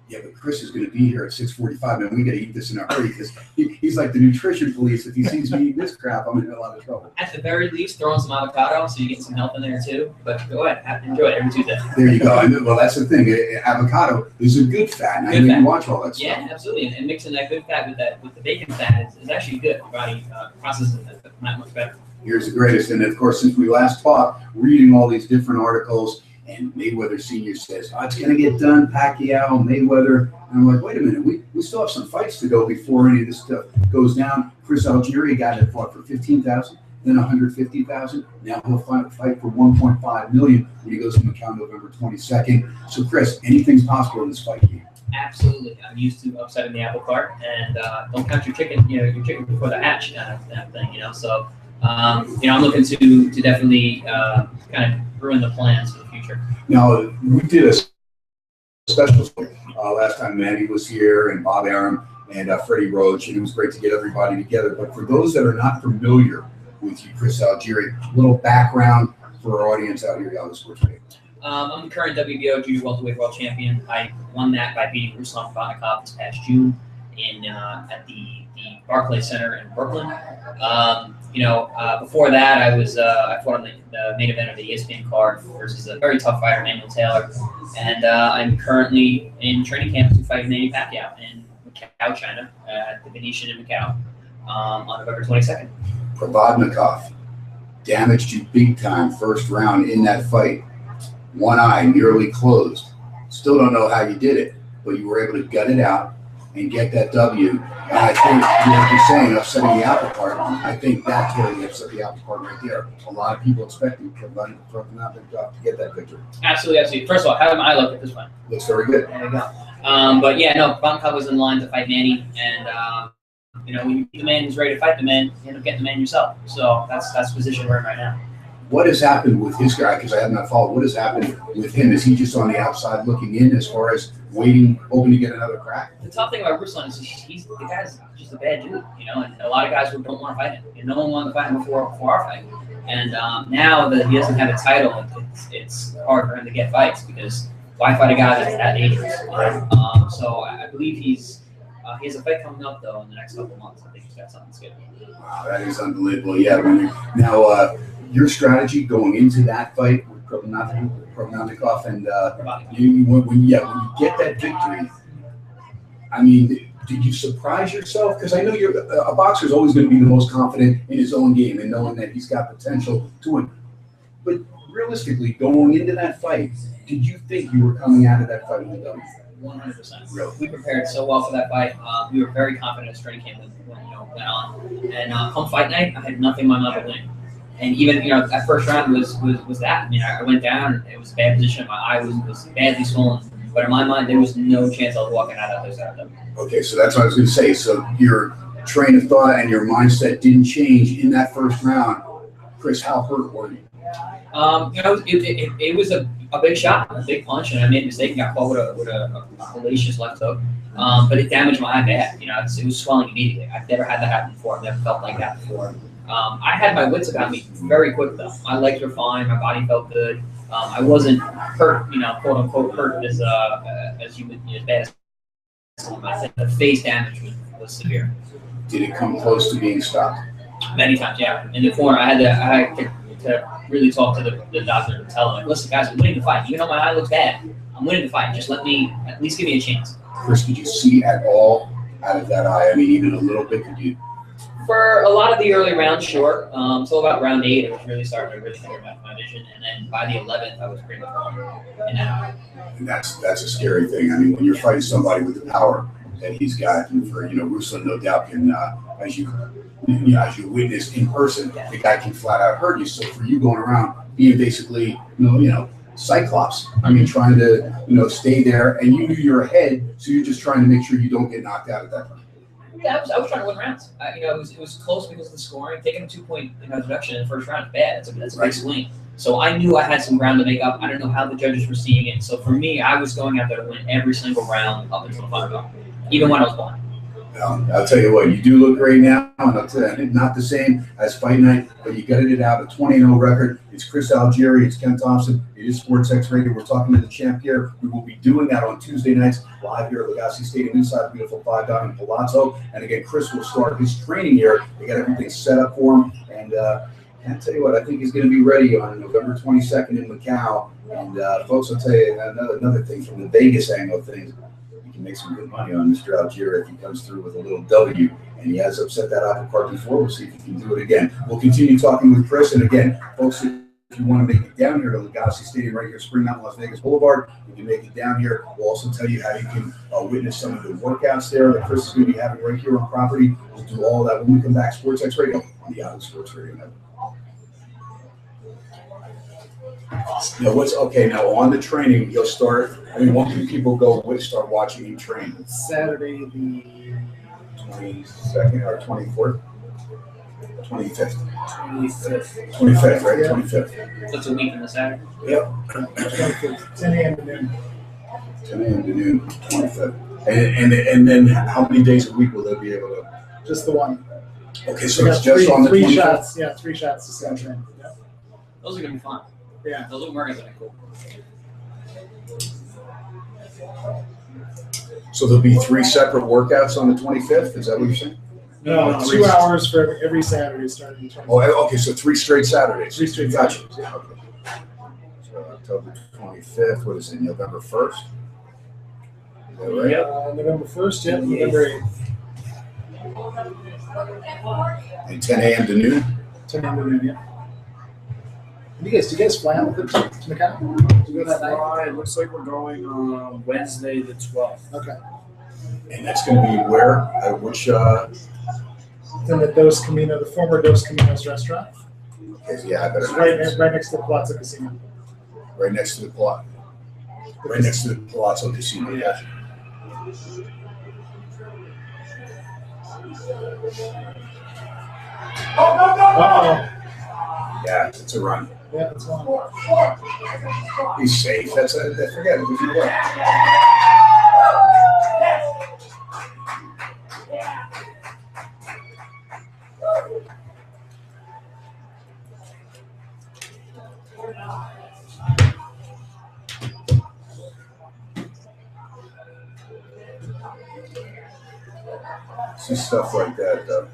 Yeah, but Chris is going to be here at 6:45, and we got to eat this in a hurry because he's like the nutrition police. If he sees me eating this crap, I'm in a lot of trouble. At the very least, throw in some avocado so you get some health in there too. But go ahead, enjoy it every Tuesday. There you go. Well, that's the thing. Avocado is a good fat. And I know you watch all that stuff. Yeah, absolutely. And mixing that good fat with the bacon fat is actually good. Your body processes it that much better. Here's the greatest. And of course, since we last talked, reading all these different articles, and Mayweather Sr. says, oh, it's going to get done, Pacquiao, Mayweather. And I'm like, wait a minute, we still have some fights to go before any of this stuff goes down. Chris Algieri, a guy that fought for $15,000, then $150,000. Now he'll fight for $1.5 million when he goes to Macau November 22nd. So, Chris, anything's possible in this fight here. Absolutely. I'm used to upsetting the apple cart, and don't count your chicken before the hatch kind of thing, So, I'm looking to definitely kind of ruin the plans for the future. Now, we did a special last time Manny was here and Bob Arum and Freddie Roach, and it was great to get everybody together. But for those that are not familiar with you, Chris Algieri, a little background for our audience out here at the Sports Radio. I'm the current WBO junior welterweight world champion. I won that by beating Ruslan Vanikov this past June at the Barclays Center in Brooklyn. Before that, I fought on the main event of the ESPN card versus a very tough fighter, Manuel Taylor, and I'm currently in training camp to fight Manny Pacquiao in Macau, China, at the Venetian in Macau on November 22nd. Provodnikov damaged you big time first round in that fight. One eye nearly closed. Still don't know how you did it, but you were able to gut it out and get that W. And I think, like you're saying, upsetting the apple cart, I think that totally upset the apple cart right there. A lot of people expecting Provodnikov to get that victory. Absolutely. First of all, how did my eye look at this one? Looks very good. There you go. Provodnikov was in line to fight Manny, and when you beat the man who's ready to fight the man, you end up getting the man yourself. So that's the position we're in right now. What has happened with his guy? Because I have not followed. What has happened with him? Is he just on the outside looking in as far as waiting, hoping to get another crack? The tough thing about Ruslan is the guy's just a bad dude, and a lot of guys don't want to fight him. And no one wanted to fight him before our fight. And now that he doesn't have a title, it's hard for him to get fights because why fight a guy that's that dangerous? So I believe he has a fight coming up, though, in the next couple of months. I think he's got something scheduled. Wow, that is unbelievable. Yeah. Now, your strategy going into that fight with Provodnikov, and when you get that victory, I mean, did you surprise yourself? Because I know a boxer's always going to be the most confident in his own game and knowing that he's got potential to win. But realistically, going into that fight, did you think you were coming out of that fight with a W? 100%. Really? We prepared so well for that fight. We were very confident as training camp went on. And come fight night, I had nothing in my mind but winning. And even, that first round was that. I mean, I went down, it was a bad position, my eye was badly swollen. But in my mind, there was no chance I was walking out of those out of them. Okay, so that's what I was going to say. So your train of thought and your mindset didn't change in that first round. Chris, how hurt were you? It was a big shot, a big punch, and I made a mistake and got caught with a hellacious left hook. But it damaged my eye bad. It was swelling immediately. I've never had that happen before. I've never felt like that before. I had my wits about me very quick, though. My legs were fine. My body felt good. I wasn't hurt, quote unquote hurt as you would, as bad as I think the face damage was severe. Did it come close to being stopped? Many times, yeah. In the corner, I had to really talk to the doctor and tell him, like, listen, guys, I'm winning the fight. Even though my eye looks bad, I'm winning the fight. Just at least give me a chance. Chris, did you see at all out of that eye? I mean, even a little bit, did you? For a lot of the early rounds, sure. So about round 8, it was really starting to really think about my vision, and then by the 11th, I was pretty much gone. And that's a scary thing. I mean, when you're fighting somebody with the power that he's got, and for Ruslan, no doubt, can as you witnessed in person, the guy can flat out hurt you. So for you going around being basically, Cyclops. I mean, trying to stay there, and you knew you're ahead, so you're just trying to make sure you don't get knocked out at that point. Yeah, I was trying to win rounds. It was close because of the scoring. Taking a 2-point deduction in the first round is bad. That's a big swing. So I knew I had some ground to make up. I don't know how the judges were seeing it. So for me, I was going out there to win every single round up until the final bell, even when I was blind. I'll tell you what, you do look great now, and I'll tell you, not the same as fight night, but you got it out, a 20-0 record. It's Chris Algieri, it's Ken Thompson, it is Sports X Radio. We're talking to the champ here. We will be doing that on Tuesday nights, live here at Legacy Stadium inside the beautiful Five Diamond Palazzo. And again, Chris will start his training here. They got everything set up for him, and I'll tell you what, I think he's going to be ready on November 22nd in Macau. And folks, I'll tell you another thing from the Vegas angle of things. Make some good money on Mr. Algieri if he comes through with a little W, and he has upset that apple cart before. We'll see if he can do it again. We'll continue talking with Chris, and again, folks, if you want to make it down here to Legacy Stadium right here, Spring Mountain, Las Vegas Boulevard, you can make it down here. We'll also tell you how you can witness some of the workouts there that Chris is going to be having right here on property. We'll do all that when we come back. Sports X Radio on the Yahoo Sports Radio Network. Now, now on the training, you'll start. I mean, when can people start watching you train? Saturday, the 22nd or 24th? 25th. 25th. 25th, right? Yeah. 25th. So it's a week from the Saturday. Yep. 25th, 10 a.m. to noon. 10 a.m. to noon, 25th. And then how many days a week will they be able to? Just the one. Okay, so We it's got just on the three 25th? shots. Yeah, 3 shots to send train. Yeah. Those are gonna be fun. Yeah. Those little workouts are cool. So there'll be 3 separate workouts on the 25th? Is that what you're saying? No, 2 hours for every Saturday starting. Oh, okay, so 3 straight Saturdays. 3 straight Gotcha. Saturdays. Yeah. Okay. So October 25th, what is it, November 1st? Is that right? Yep. November 1st, yeah, November 8th. And 10 a.m. to noon? 10 a.m. to noon, yeah. Do you guys fly out with them to Macau? To go that night? It looks like we're going on Wednesday the 12th. Okay. And that's going to be where? At which? Then the Dos Camino, the former Dos Caminos restaurant. Yeah, I better It's not. right next to the Palazzo Casino. Right next to the Palazzo. Right next to the Palazzo Casino. Yeah. Uh-oh. Yeah, it's a run. Yeah, that's one. He's safe. That's forget it. There's no way. See stuff like that, though.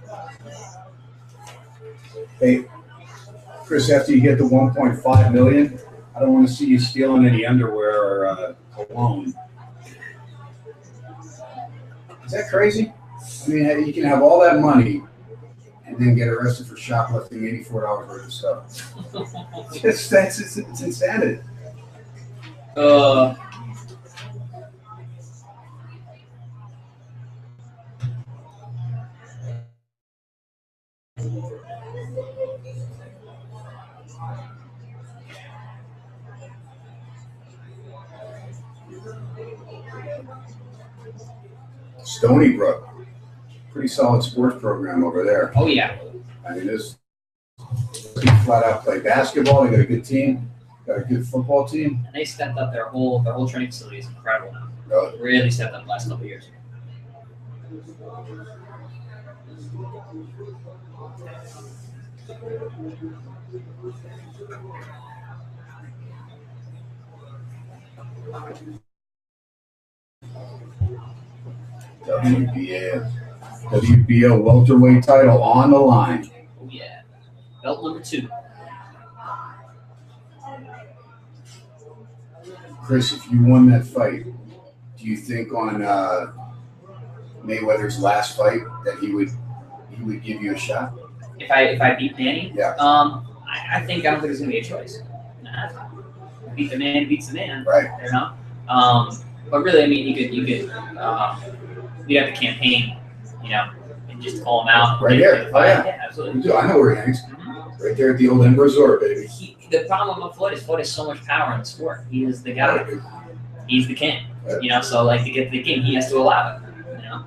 Hey, Chris, after you get the 1.5 million, I don't want to see you stealing any underwear or cologne. Is that crazy? I mean, you can have all that money and then get arrested for shoplifting $84 worth of stuff. It's insanity. Stony Brook, pretty solid sports program over there. Oh yeah. I mean, this flat out play basketball. They got a good team, got a good football team. And they stepped up their whole training facility is incredible now. Really? Really stepped up the last couple of years. WBO welterweight title on the line. Oh yeah. Belt number 2. Chris, if you won that fight, do you think on Mayweather's last fight that he would give you a shot? If I beat Manny, Yeah. I don't think there's gonna be a choice. Nah. Beat the man, beats the man. Right. You know. But really, I mean, you could you have the campaign, you know, and just call him out. Right here. Oh, yeah. Yeah, absolutely. You do. I know where he hangs. Mm-hmm. Right there at the old Inn Resort, baby. The problem with Floyd has so much power in the sport. He is the guy. He's the king. Yeah. You know, so like to get to the king, he has to allow it. You know.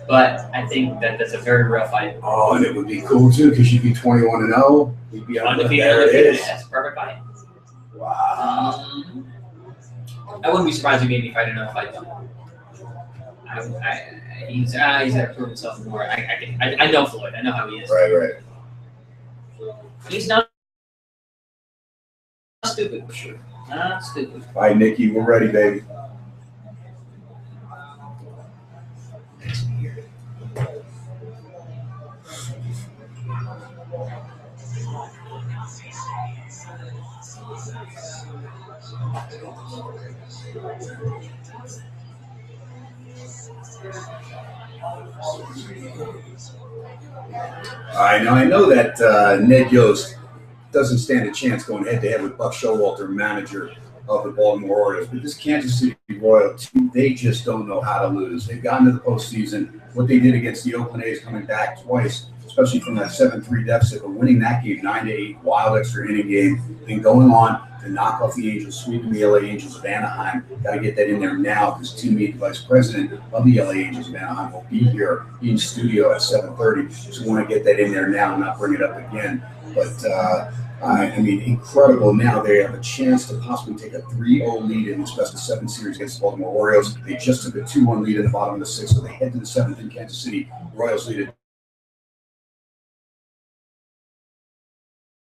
But I think that's a very real fight. Oh, and it would be cool too because you'd be 21-0. You'd be Undefeated, there. It is. That's a perfect fight. Wow. I wouldn't be surprised if he made me fight another fight though. He's got to prove himself more. I know Floyd. I know how he is. Right. He's not stupid for sure. Not stupid. All right, Nikki, we're ready, baby. All right, now I know that Ned Yost doesn't stand a chance going head-to-head with Buck Showalter, manager of the Baltimore Orioles. But this Kansas City Royals team, they just don't know how to lose. They've gotten to the postseason. What they did against the Oakland A's, coming back twice, especially from that 7-3 deficit, but winning that game 9-8, wild extra inning game, then going on to knock off the Angels, sweeping the LA Angels of Anaheim. Got to get that in there now because teammate, the vice president of the LA Angels of Anaheim, will be here in studio at 7:30. So we want to get that in there now and not bring it up again. But I mean, incredible. Now they have a chance to possibly take a 3-0 lead in this best of 7 series against the Baltimore Orioles. They just took a 2-1 lead in the bottom of the 6th, so they head to the 7th in Kansas City. Royals lead it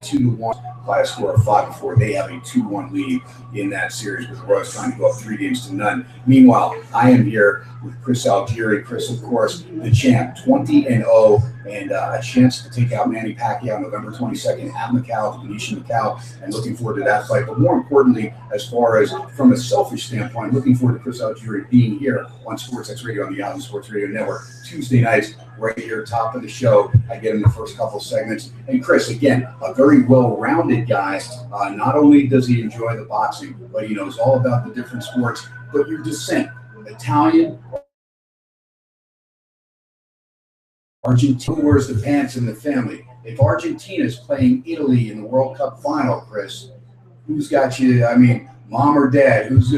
2-1 by a score of 5-4. They have a 2-1 lead in that series with the Royals trying to go up 3-0. Meanwhile, I am here with Chris Algieri. Chris, of course, the champ, 20-0, and a chance to take out Manny Pacquiao November 22nd at Macau, the Venetian Macau, and looking forward to that fight. But more importantly, as far as from a selfish standpoint, looking forward to Chris Algieri being here on SportsX Radio on the Yahoo Sports Radio Network Tuesday nights, right here, top of the show. I get in the first couple segments. And Chris, again, a very well-rounded guy. Not only does he enjoy the boxing, but he knows all about the different sports. But your descent, Italian, Argentina, wears the pants in the family. If Argentina's playing Italy in the World Cup final, Chris, who's got you? I mean, mom or dad? Who's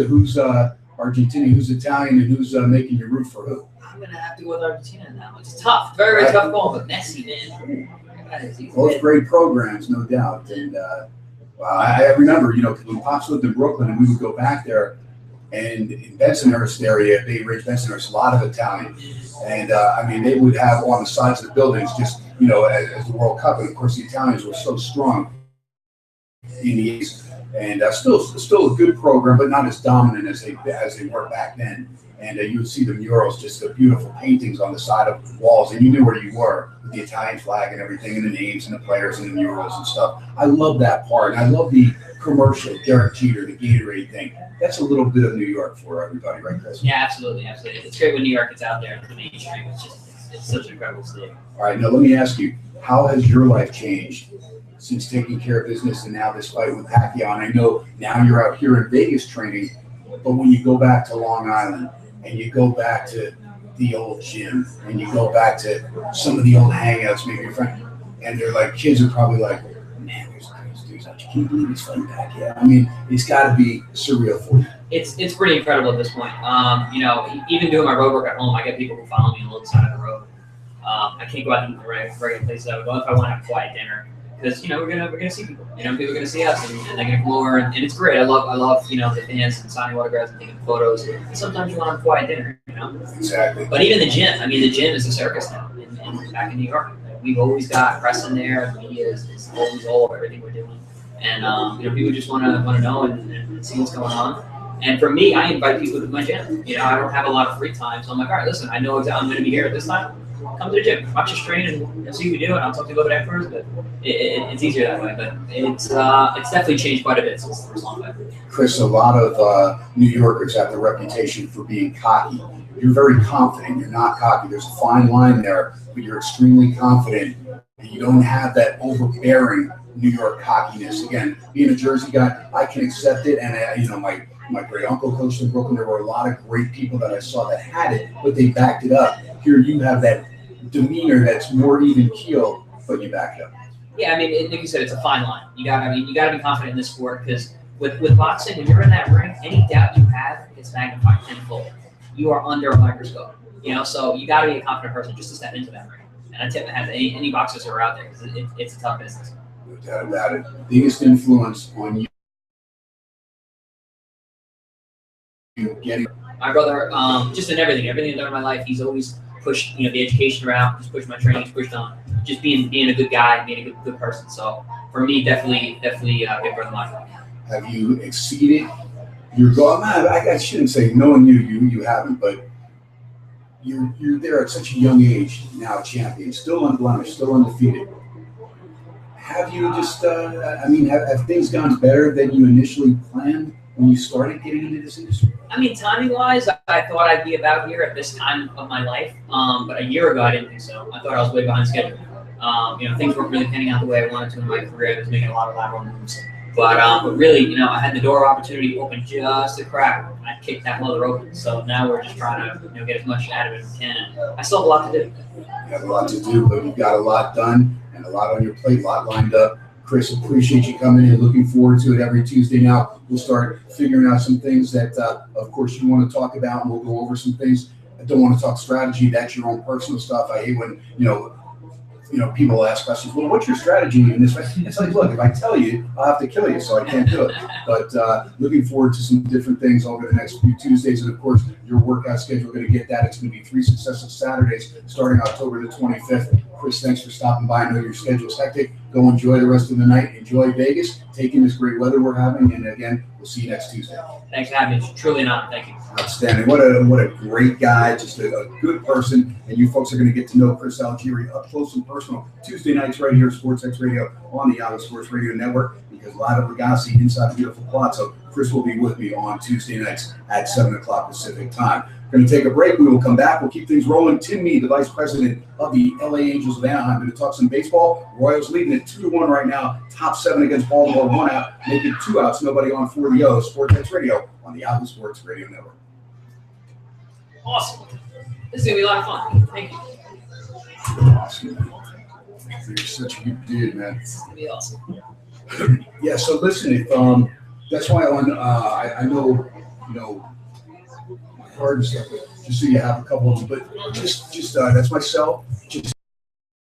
Argentina? Who's Italian? And who's making you root for who? I'm gonna have to go with Argentina now. It's tough, very tough goal, but Messi, man. Both great programs, no doubt. And I remember, when Pops lived in Brooklyn, and we would go back there, and in Bensonhurst area, Bay Ridge, Bensonhurst, a lot of Italian. And I mean, they would have on the sides of the buildings just, as the World Cup. And of course, the Italians were so strong in the East. And still a good program, but not as dominant as they were back then. And you would see the murals, just the beautiful paintings on the side of the walls, and you knew where you were with the Italian flag and everything, and the names and the players and the murals and stuff. I love that part, and I love the commercial, Derek Jeter, the Gatorade thing. That's a little bit of New York for everybody, right, Chris? Yeah, absolutely. It's great when New York gets out there in the mainstream. It's such an incredible city. All right, now let me ask you, how has your life changed since taking care of business and now this fight with Pacquiao? And I know now you're out here in Vegas training, but when you go back to Long Island and you go back to the old gym and you go back to some of the old hangouts, maybe your friend, and they're like, kids are probably like, man, there's dudes out. You can't believe he's fighting Pacquiao. I mean, it's got to be surreal for you. It's pretty incredible at this point. Even doing my road work at home, I get people who follow me on the other side of the road. I can't go out to the regular places I would go if I want to have a quiet dinner. Because we're gonna see people. People are gonna see us, and they're gonna come over, and it's great. I love the fans and signing autographs and taking photos. And sometimes you want a quiet dinner, Exactly. But even the gym, the gym is a circus now. Back in New York, we've always got press in there. The media is always all of everything we're doing, and people just want to know and see what's going on. And for me, I invite people to my gym. I don't have a lot of free time, so I'm like, all right, listen, I know exactly I'm going to be here at this time. Come to the gym, watch us train, and see what we do. And I'll talk to you about it afterwards. But it's easier that way. But it's definitely changed quite a bit since the first long fight. Chris, a lot of New Yorkers have the reputation for being cocky. You're very confident. You're not cocky. There's a fine line there, but you're extremely confident. And you don't have that overbearing New York cockiness. Again, being a Jersey guy, I can accept it. And my great uncle coached in Brooklyn. There were a lot of great people that I saw that had it, but they backed it up. Here you have that demeanor that's more even keeled, but you back it up. Yeah, like you said, it's a fine line. You gotta be confident in this sport, because with boxing, when you're in that ring, any doubt you have is magnified tenfold. You are under a microscope, so you gotta be a confident person just to step into that ring. And I tip my hat to any boxers who are out there, because it's a tough business. No doubt about it. Biggest influence on you getting My brother, just in everything I've done in my life, he's always pushed, the education route, just pushed my training, he's pushed on just being a good guy, being a good person. So for me, definitely, big brother Michael. Have you exceeded your goal? I shouldn't say knowing you haven't, but you're there at such a young age now, champion, still unblemished, still undefeated. Have you just, have things gone better than you initially planned when you started getting into this industry? Timing-wise, I thought I'd be about here at this time of my life, but a year ago I didn't think so. I thought I was way behind schedule. Things weren't really panning out the way I wanted to in my career. I was making a lot of lateral moves. But really, I had the door opportunity open just a crack, and I kicked that mother open. So now we're just trying to, get as much out of it as we can. And I still have a lot to do. You have a lot to do, but you've got a lot done and a lot on your plate, a lot lined up. Chris, appreciate you coming in. Looking forward to it every Tuesday now. We'll start figuring out some things that, of course, you want to talk about, and we'll go over some things. I don't want to talk strategy. That's your own personal stuff. I hate when, people ask questions, well, what's your strategy in this way? It's like, look, if I tell you, I'll have to kill you, so I can't do it. But looking forward to some different things over the next few Tuesdays. And, of course, your workout schedule, going to get that. It's going to be 3 successive Saturdays starting October the 25th. Chris, thanks for stopping by. I know your schedule's hectic. Go enjoy the rest of the night. Enjoy Vegas. Take in this great weather we're having. And, again, we'll see you next Tuesday. Thanks for having me. It's truly an honor. Thank you. Outstanding. What a great guy, just a good person. And you folks are going to get to know Chris Algieri up close and personal Tuesday nights right here at SportsX Radio on the Yahoo Sports Radio Network, because live at Legacy inside the beautiful Palazzo. Chris will be with me on Tuesday nights at 7 o'clock Pacific time. We're going to take a break. We will come back. We'll keep things rolling. Tim Meade, the vice president of the LA Angels of Anaheim, going to talk some baseball. Royals leading it 2-1 right now. Top 7 against Baltimore, 1 out, making 2 outs. Nobody on for the O. SportsX Radio on the Yahoo Sports Radio Network. Awesome. This is going to be a lot of fun. Thank you. Awesome. You're such a good dude, man. This is going to be awesome. Yeah, so listen, if that's why I know, my card and stuff, just so you have a couple of them, but just that's my cell.